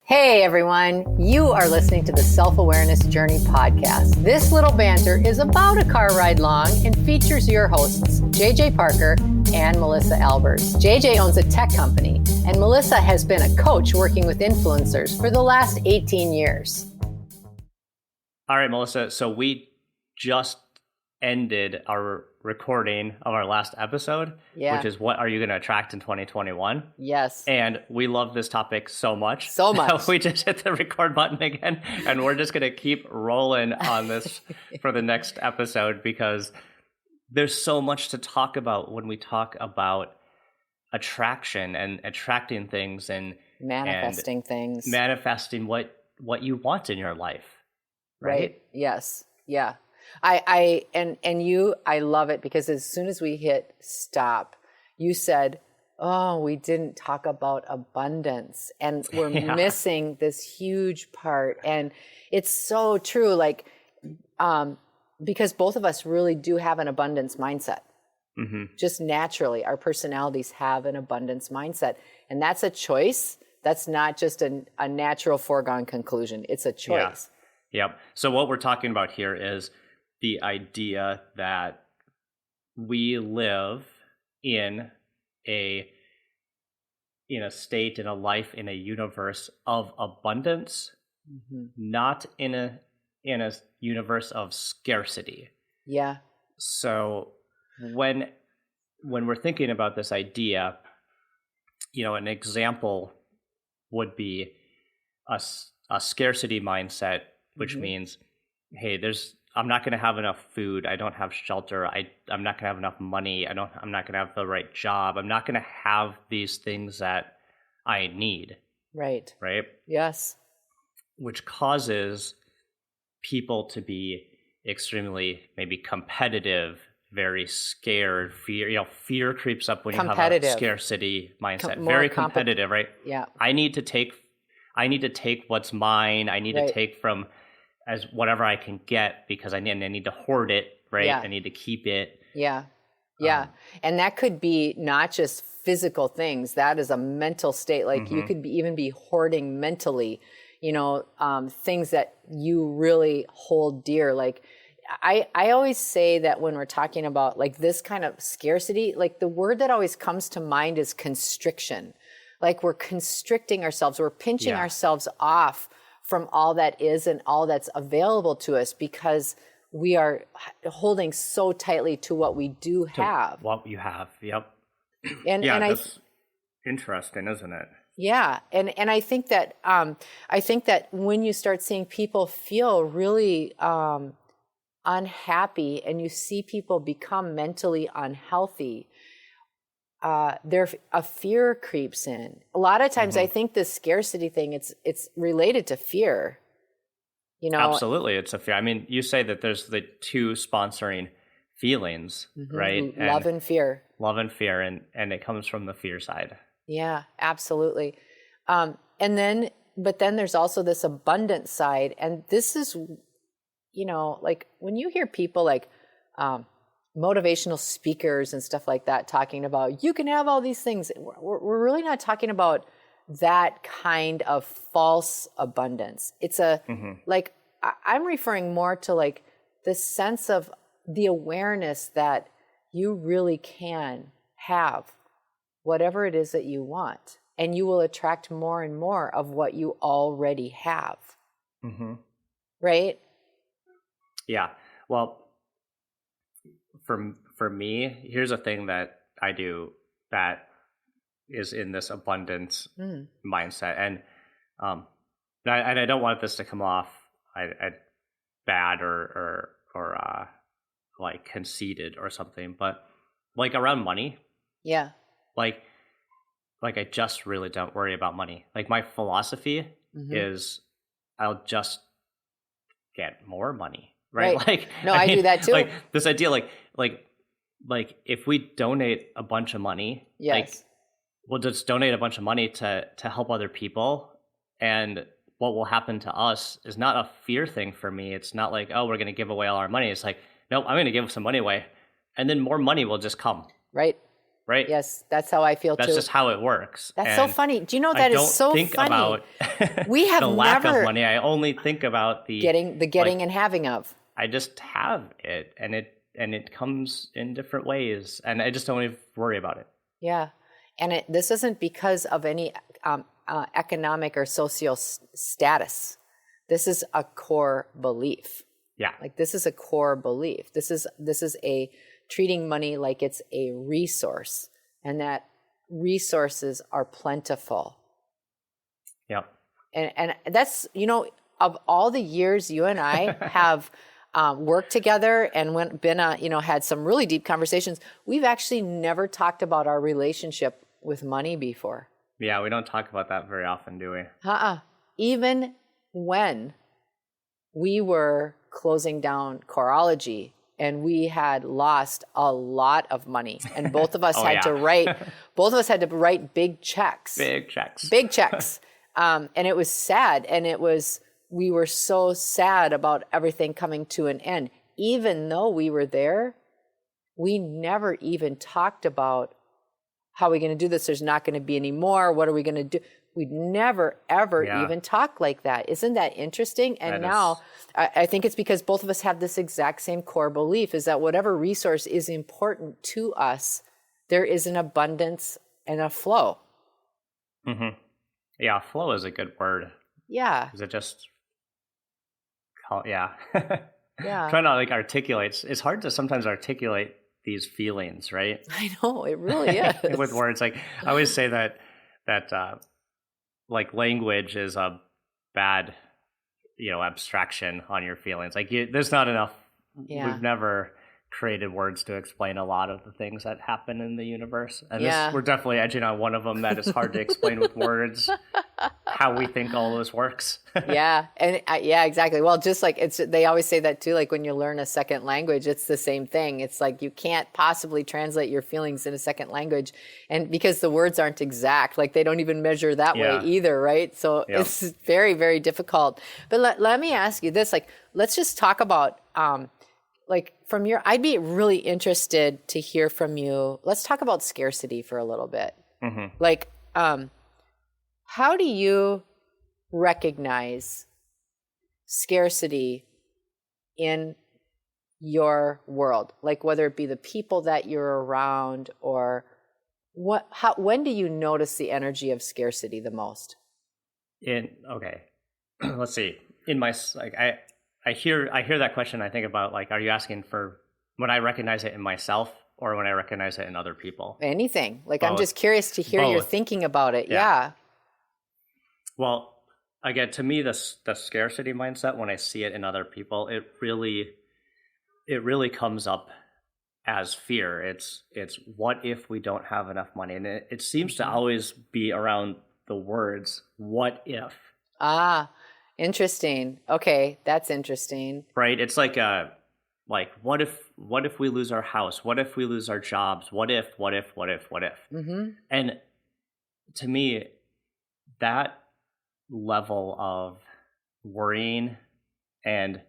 Hey everyone, you are listening to the Self-Awareness Journey podcast. This little banter is about a car ride long and features your hosts, JJ Parker and Melissa Albers. JJ owns a tech company and Melissa has been a coach working with influencers for the last 18 years. All right, Melissa, so we just ended our recording of our last episode, which is what are you going to attract in 2021? Yes. And we love this topic so much. So much. We just hit the record button again, and we're just going to keep rolling on this for the next episode because there's so much to talk about when we talk about attraction and attracting things and manifesting things. Manifesting what you want in your life. Right? Yes. Yeah. I love it because as soon as we hit stop, you said, oh, we didn't talk about abundance and we're missing this huge part. And it's so true. Like, because both of us really do have an abundance mindset. Mm-hmm. Just naturally, our personalities have an abundance mindset. And that's a choice. That's not just a natural foregone conclusion. It's a choice. Yeah. Yep. So what we're talking about here is the idea that we live in a state, in a life, in a universe of abundance, not in a universe of scarcity. Yeah. So when we're thinking about this idea, an example would be a scarcity mindset, which means, hey, I'm not going to have enough food. I don't have shelter. I'm not going to have enough money. I'm not going to have the right job. I'm not going to have these things that I need. Right. Right? Yes. Which causes people to be extremely maybe competitive, very scared. Fear creeps up when you have a scarcity mindset. Very competitive, right? Yeah. I need to take what's mine. I need to take from as whatever I can get because I need to hoard it, right? Yeah. I need to keep it. Yeah. Yeah. And that could be not just physical things. That is a mental state. Like you could even be hoarding mentally, things that you really hold dear. Like I always say that when we're talking about like this kind of scarcity, like the word that always comes to mind is constriction. Like we're constricting ourselves. We're pinching ourselves off from all that is and all that's available to us because we are holding so tightly to what we do have. What you have, yep. And that's interesting, isn't it? Yeah, and I think that when you start seeing people feel really unhappy and you see people become mentally unhealthy, a fear creeps in. A lot of times I think this scarcity thing, it's related to fear. Absolutely. It's a fear. I mean, you say that there's the two sponsoring feelings, right? Love and fear. Love and fear. And it comes from the fear side. Yeah, absolutely. But then there's also this abundant side. And this is, like when you hear people like, motivational speakers and stuff like that talking about you can have all these things. We're really not talking about that kind of false abundance. It's like I'm referring more to like the sense of the awareness that you really can have whatever it is that you want, and you will attract more and more of what you already have. Right? Yeah. Well, for me, here's a thing that I do that is in this abundance mindset, and I don't want this to come off bad or like conceited or something, but like around money, like I just really don't worry about money. Like my philosophy is I'll just get more money. Right. Like, no, I do that too. Like this idea, like if we donate a bunch of money, like we'll just donate a bunch of money to help other people. And what will happen to us is not a fear thing for me. It's not like, oh, we're going to give away all our money. It's like, nope, I'm going to give some money away. And then more money will just come. Right. right? Yes, that's how I feel too. That's just how it works. That's so funny. Do you know that is so funny? I don't think about we have the lack never of money. I only think about the getting like, and having of. I just have it, and it comes in different ways, and I just don't even worry about it. Yeah, and this isn't because of any economic or social status. This is a core belief. Yeah, like this is a core belief. This is a treating money like it's a resource, and that resources are plentiful. Yeah. And that's, of all the years you and I have worked together and had some really deep conversations, we've actually never talked about our relationship with money before. Yeah, we don't talk about that very often, do we? Even when we were closing down Coreology, and we had lost a lot of money, and both of us had to write big checks. Big checks. And it was sad. And we were so sad about everything coming to an end. Even though we were there, we never even talked about how are we going to do this? There's not going to be any more. What are we going to do? We'd never, ever even talk like that. Isn't that interesting? And now I think it's because both of us have this exact same core belief, is that whatever resource is important to us, there is an abundance and a flow. Mm-hmm. Yeah, flow is a good word. Yeah. Is it just... Yeah. Trying to articulate. It's hard to sometimes articulate these feelings, right? I know, it really is. With words. I always say that language is a bad, abstraction on your feelings. There's not enough. Yeah. We've never created words to explain a lot of the things that happen in the universe. And we're definitely edging on one of them that is hard to explain with words, how we think all this works. Yeah. And exactly. Well, just like they always say that too, like when you learn a second language, it's the same thing. It's like you can't possibly translate your feelings in a second language, and because the words aren't exact, like they don't even measure that way either, right? So it's very, very difficult. But let me ask you this, let's just talk about, I'd be really interested to hear from you. Let's talk about scarcity for a little bit. Mm-hmm. How do you recognize scarcity in your world? Like whether it be the people that you're around, or when do you notice the energy of scarcity the most? Let's see. In my, I hear that question. I think about are you asking for when I recognize it in myself or when I recognize it in other people? Anything. I'm just curious to hear your thinking about it. Yeah. Well, again, to me, the scarcity mindset, when I see it in other people, it really comes up as fear. It's what if we don't have enough money? And it seems to always be around the words, what if? Interesting. Okay, that's interesting. Right? It's what if we lose our house? What if we lose our jobs? What if? Mm-hmm. And to me, that level of worrying and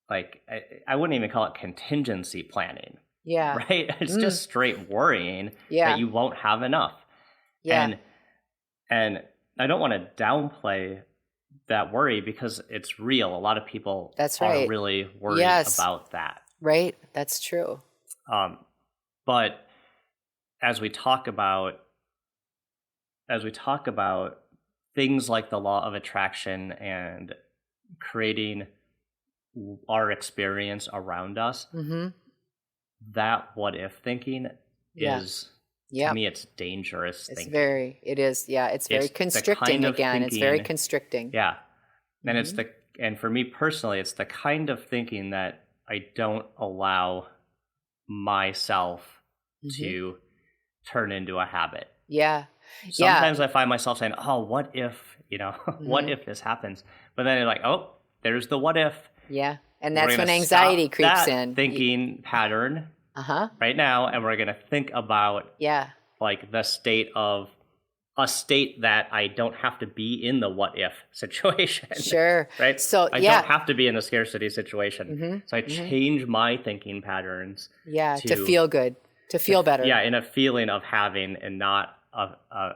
I wouldn't even call it contingency planning. Yeah. Right? It's just straight worrying that you won't have enough. Yeah. And I don't want to downplay that worry because it's real. A lot of people are really worried about that. Right. That's true. But as we talk about things like the law of attraction and creating our experience around us, mm-hmm. that what if thinking is, to me, it's dangerous thinking. It's very constricting again. It's very constricting. Yeah. And mm-hmm. And for me personally, it's the kind of thinking that I don't allow myself mm-hmm. to turn into a habit. Yeah. Sometimes I find myself saying, oh, what if, mm-hmm. what if this happens? But then you're like, oh, there's the what if. Yeah. And that's when anxiety creeps in. Thinking pattern right now. And we're going to think about the state of a state that I don't have to be in the what if situation. Sure. Right? So I don't have to be in a scarcity situation. Mm-hmm. So I change my thinking patterns. Yeah, to feel good. To feel better. Yeah, in a feeling of having and not a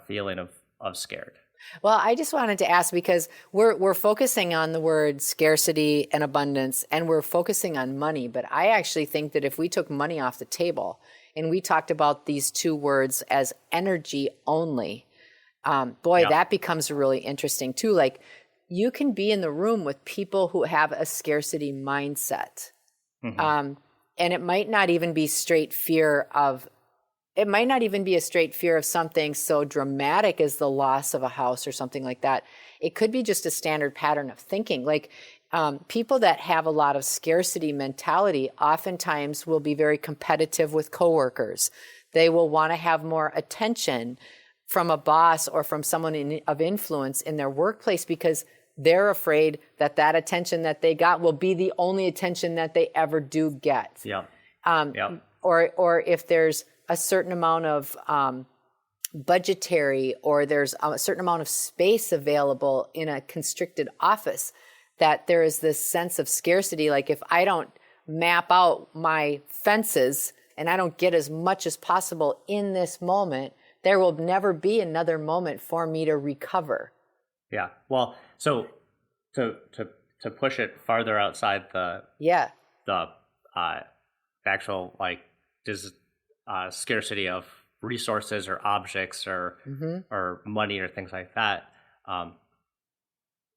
feeling of scared. Well, I just wanted to ask, because we're focusing on the word scarcity and abundance, and we're focusing on money. But I actually think that if we took money off the table and we talked about these two words as energy only, that becomes really interesting too. Like, you can be in the room with people who have a scarcity mindset. And it might not even be straight fear of It might not even be a straight fear of something so dramatic as the loss of a house or something like that. It could be just a standard pattern of thinking. Like, people that have a lot of scarcity mentality oftentimes will be very competitive with coworkers. They will want to have more attention from a boss or from someone of influence in their workplace, because they're afraid that that attention that they got will be the only attention that they ever do get. Yeah. Or if there's a certain amount of budgetary, or there's a certain amount of space available in a constricted office, that there is this sense of scarcity. Like, if I don't map out my fences and I don't get as much as possible in this moment, there will never be another moment for me to recover. Yeah. Well, so to push it farther outside the actual, like, scarcity of resources or objects or money or things like that.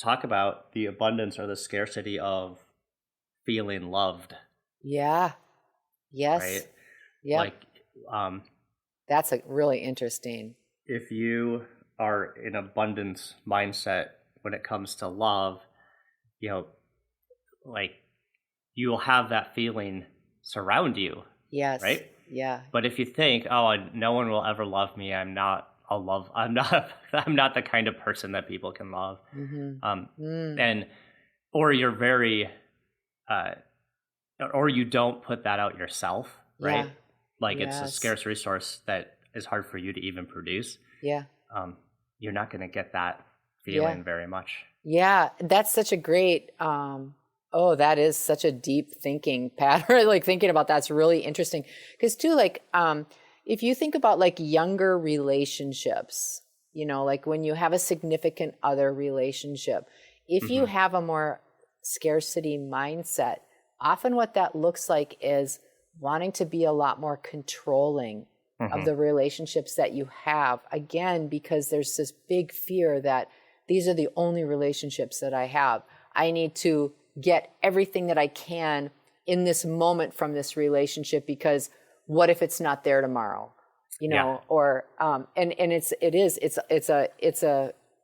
Talk about the abundance or the scarcity of feeling loved. Yeah. Yes. Right. Yeah. Like, that's really interesting. If you are in abundance mindset when it comes to love, like, you'll have that feeling surround you. Yes. Right. Yeah. But if you think, oh, no one will ever love me, I'm not the kind of person that people can love. And, or you're very, or you don't put that out yourself, right? Yeah. Like, it's a scarce resource that is hard for you to even produce. Yeah. You're not going to get that feeling very much. Yeah. That's such a great, that is such a deep thinking pattern. Like, thinking about that's really interesting. Because too, like, if you think about, like, younger relationships, like when you have a significant other relationship, if you have a more scarcity mindset, often what that looks like is wanting to be a lot more controlling of the relationships that you have. Again, because there's this big fear that these are the only relationships that I have. I need to get everything that I can in this moment from this relationship, because what if it's not there tomorrow? Or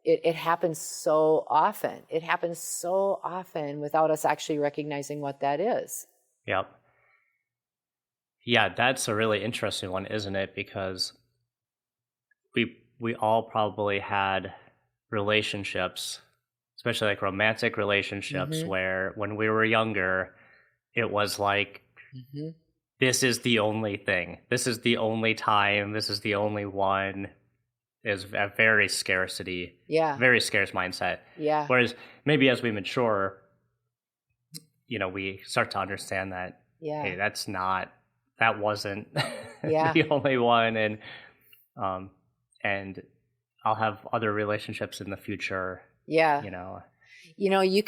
it happens so often. It happens so often without us actually recognizing what that is. Yep. Yeah, that's a really interesting one, isn't it? Because we all probably had relationships, especially like romantic relationships, where when we were younger, it was like, this is the only thing. This is the only time. This is the only one. Is a very scarce mindset. Yeah. Whereas maybe as we mature, we start to understand that, hey, that wasn't the only one. And I'll have other relationships in the future. Yeah. You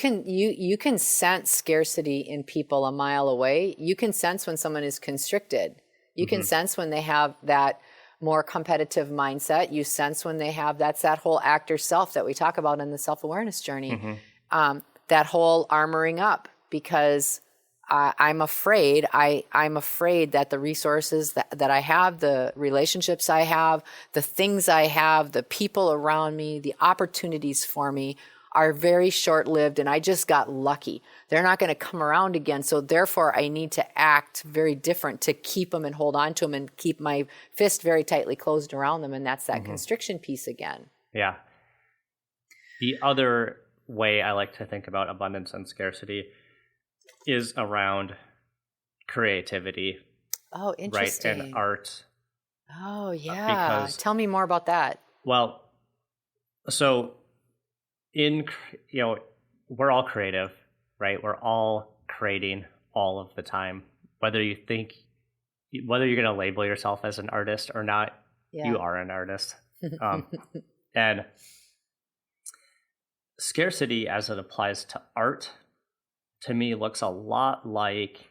can sense scarcity in people a mile away. You can sense when someone is constricted. You can sense when they have that more competitive mindset. You sense when they have, that's that whole actor self that we talk about in the self-awareness journey. That whole armoring up, because I'm afraid. I'm afraid that the resources that I have, the relationships I have, the things I have, the people around me, the opportunities for me are very short-lived, and I just got lucky. They're not going to come around again, so therefore I need to act very different to keep them and hold on to them and keep my fist very tightly closed around them, and that's that constriction piece again. Yeah. The other way I like to think about abundance and scarcity is around creativity. Oh, interesting. Right, and art. Oh, yeah. Because, tell me more about that. Well, so we're all creative, right? We're all creating all of the time. Whether you think whether you're going to label yourself as an artist or not, you are an artist. And scarcity as it applies to art, to me, looks a lot like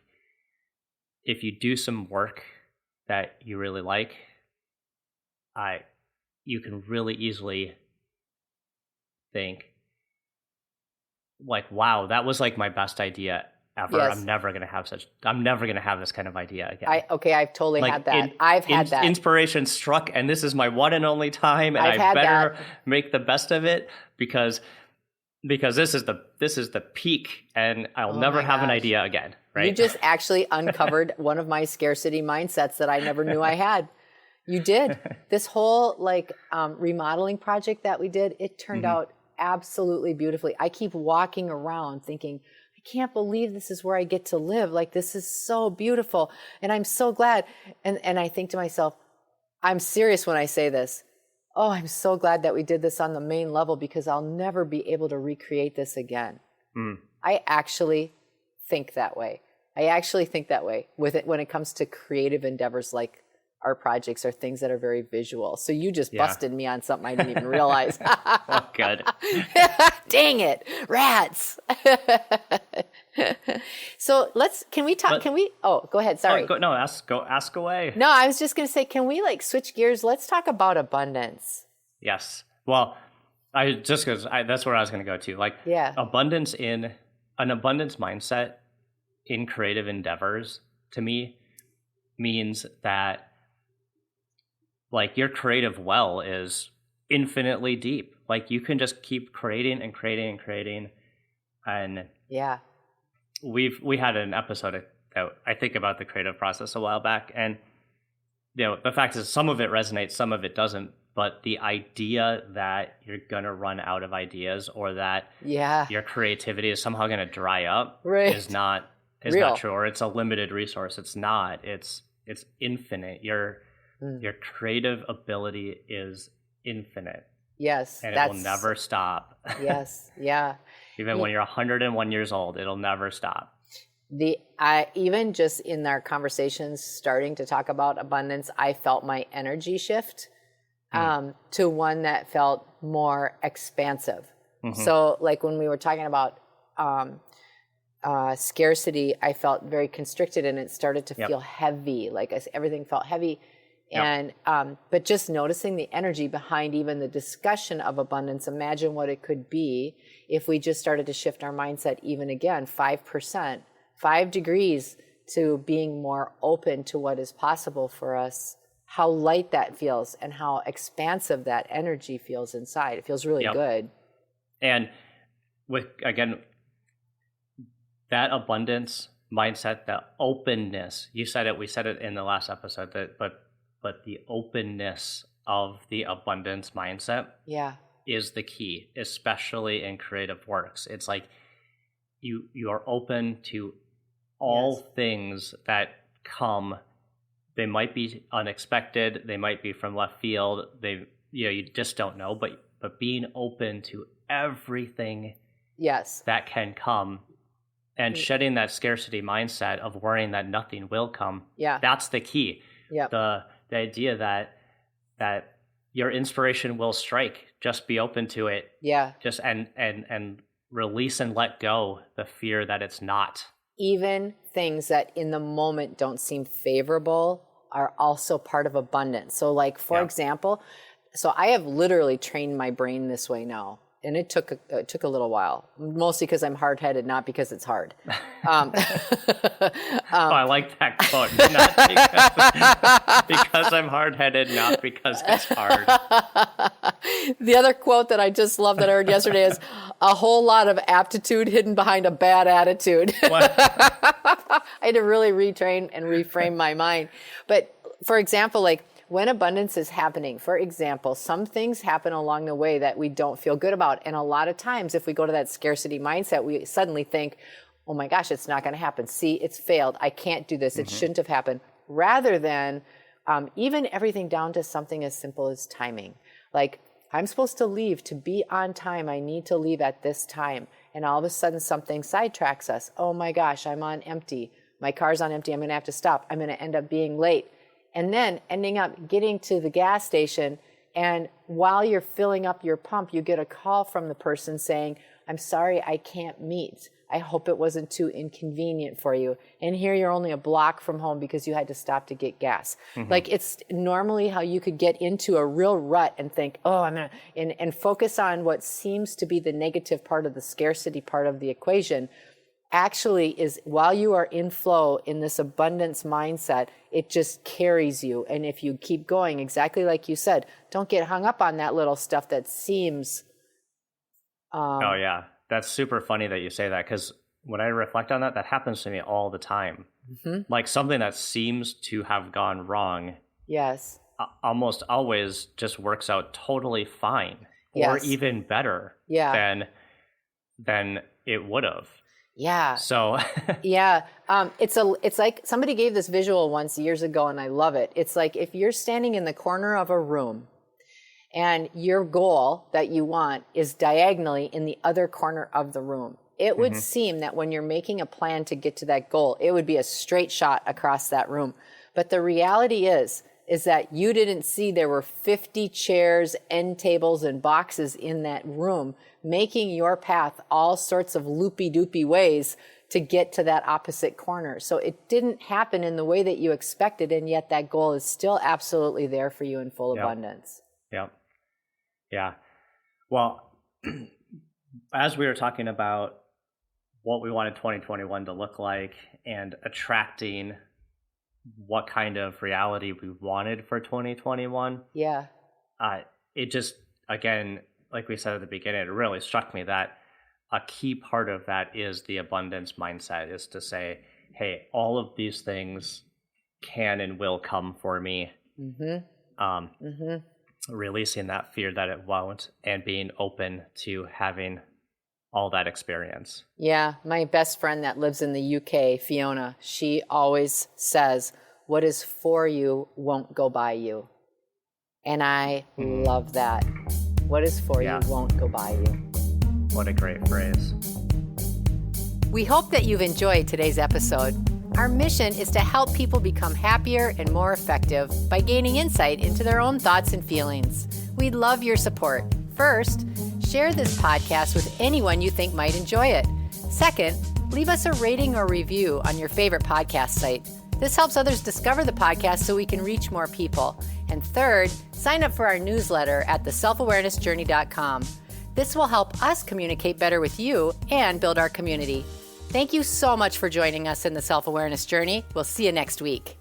if you do some work that you really like, you can really easily think like, wow, that was like my best idea ever. Yes. I'm never going to have this kind of idea again. I've totally like had that. I've had that. Inspiration struck, and this is my one and only time, and I better make the best of it because this is the peak, and I'll never have an idea again. Right? You just actually uncovered one of my scarcity mindsets that I never knew I had. You did. This whole remodeling project that we did, it turned out absolutely beautifully. I keep walking around thinking, I can't believe this is where I get to live. Like, this is so beautiful. And I'm so glad. And I think to myself, I'm serious when I say this. Oh, I'm so glad that we did this on the main level because I'll never be able to recreate this again. I actually think that way. With it when it comes to creative endeavors like art projects or things that are very visual. So you just busted me on something I didn't even realize. Oh, good. Dang it. Rats. So go ahead. Sorry. Ask away. No, I was just going to say, can we switch gears? Let's talk about abundance. Yes. Well, that's where I was going to go to. Abundance in an abundance mindset in creative endeavors to me means that your creative well is infinitely deep. You can just keep creating and creating and creating. And we had an episode that I think about the creative process a while back. And, the fact is some of it resonates, some of it doesn't. But the idea that you're going to run out of ideas or that your creativity is somehow going to dry up is not true, or it's a limited resource. It's not. It's infinite. Your creative ability is infinite. Yes. And it will never stop. Yes. Yeah. Even when you're 101 years old, it'll never stop. Even just in our conversations starting to talk about abundance, I felt my energy shift to one that felt more expansive. So when we were talking about scarcity, I felt very constricted and it started to feel heavy. Everything felt heavy. And, but just noticing the energy behind even the discussion of abundance, imagine what it could be if we just started to shift our mindset even again, 5%, 5 degrees to being more open to what is possible for us, how light that feels and how expansive that energy feels inside. It feels really good. And that abundance mindset, the openness, you said it, we said it in the last episode, but the openness of the abundance mindset is the key, especially in creative works. It's you are open to all things that come. They might be unexpected, they might be from left field, you just don't know, but being open to everything that can come and shedding that scarcity mindset of worrying that nothing will come. That's the key. The idea that your inspiration will strike, just be open to it. Just and release and let go the fear that it's not. Even things that in the moment don't seem favorable are also part of abundance. So for example, so I have literally trained my brain this way now. And it took a little while, mostly because I'm hard-headed, not because it's hard. I like that quote. Not because I'm hard-headed, not because it's hard. The other quote that I just love that I heard yesterday is, a whole lot of aptitude hidden behind a bad attitude. I had to really retrain and reframe my mind. But for example, when abundance is happening, for example, some things happen along the way that we don't feel good about. And a lot of times, if we go to that scarcity mindset, we suddenly think, oh my gosh, it's not going to happen. See, it's failed. I can't do this. It shouldn't have happened. Rather than even everything down to something as simple as timing. I'm supposed to leave to be on time. I need to leave at this time. And all of a sudden something sidetracks us. Oh my gosh, I'm on empty. My car's on empty. I'm going to have to stop. I'm going to end up being late. And then ending up getting to the gas station. And while you're filling up your pump, you get a call from the person saying, I'm sorry, I can't meet. I hope it wasn't too inconvenient for you. And here you're only a block from home because you had to stop to get gas. Mm-hmm. Like it's normally how you could get into a real rut and think, oh, I'm going to, and focus on what seems to be the negative part of the scarcity part of the equation. Actually is while you are in flow in this abundance mindset, it just carries you. And if you keep going, exactly like you said, don't get hung up on that little stuff that seems. Oh, yeah. That's super funny that you say that, because when I reflect on that, that happens to me all the time. Mm-hmm. Like something that seems to have gone wrong. Yes. Almost always just works out totally fine, yes. or even better than it would have. Yeah. So yeah. It's like somebody gave this visual once years ago and I love it. It's like if you're standing in the corner of a room and your goal that you want is diagonally in the other corner of the room, it would seem that when you're making a plan to get to that goal, it would be a straight shot across that room. But the reality is that you didn't see there were 50 chairs, end tables, and boxes in that room, making your path all sorts of loopy-doopy ways to get to that opposite corner. So it didn't happen in the way that you expected, and yet that goal is still absolutely there for you in full abundance. Yep. Yeah. Well, as we were talking about what we wanted 2021 to look like and attracting what kind of reality we wanted for 2021. Yeah. It just, again, like we said at the beginning, it really struck me that a key part of that is the abundance mindset, is to say, hey, all of these things can and will come for me. Releasing that fear that it won't and being open to having all that experience. Yeah. My best friend that lives in the UK, Fiona, she always says, what is for you won't go by you. And I love that. What is for you won't go by you. What a great phrase. We hope that you've enjoyed today's episode. Our mission is to help people become happier and more effective by gaining insight into their own thoughts and feelings. We'd love your support. First, share this podcast with anyone you think might enjoy it. Second, leave us a rating or review on your favorite podcast site. This helps others discover the podcast so we can reach more people. And third, sign up for our newsletter at theselfawarenessjourney.com. This will help us communicate better with you and build our community. Thank you so much for joining us in the Self-Awareness Journey. We'll see you next week.